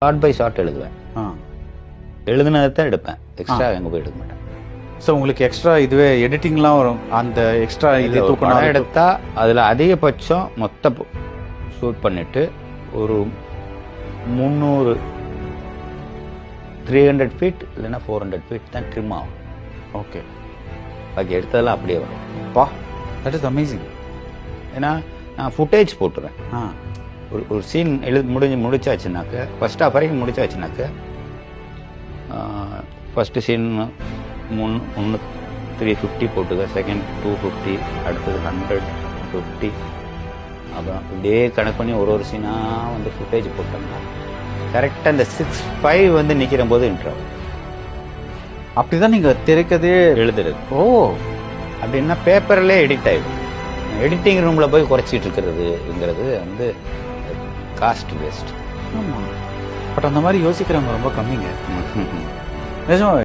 Short by short எழுதுவேன். எழுதுனதை தான் எடுப்பேன், எக்ஸ்ட்ரா எங்கே போய் எடுக்க மாட்டேன். ஸோ உங்களுக்கு எக்ஸ்ட்ரா இதுவே எடிட்டிங்லாம் வரும், அந்த எக்ஸ்ட்ரா இது படம் எடுத்தால் அதில் அதிகபட்சம் மொத்த ஷூட் பண்ணிவிட்டு ஒரு 300 ஃபீட் இல்லைன்னா 400 ஃபீட் தான் ட்ரிம் ஆகும். ஓகே, பாக்கி எடுத்ததெல்லாம் அப்படியே வரும். பா, தட் இஸ் அமேசிங். ஏன்னா நான் ஃபுட்டேஜ் போட்டுருவேன். ஒரு சீன் முடிச்சாச்சுனாக்க, ஃபர்ஸ்ட் ஹாஃப் வரைக்கும் முடிச்சாச்சுனாக்க, ஃபஸ்ட்டு சீன் 350 போட்டுக்க, செகண்ட் 250, அடுத்தது 150, அப்புறம் இப்படியே கணக்கு பண்ணி ஒரு சீனாக வந்து ஃபுட்டேஜ் போட்டோம்னா கரெக்டாக இந்த 6:5 வந்து நிற்கிற போது இன்ட்ரோ. அப்படிதான் நீங்கள் திரைக்கதே எழுதுறது. ஓ, அப்படின்னா பேப்பர்லேயே எடிட் ஆகிடும். எடிட்டிங் ரூமில் போய் குறைச்சிட்டு இருக்கிறதுங்கிறது வந்து காஸ்ட் வேஸ்ட். ஆமாம், பட் அந்த மாதிரி யோசிக்கிறவங்க ரொம்ப கம்மிங்க நிஜமா.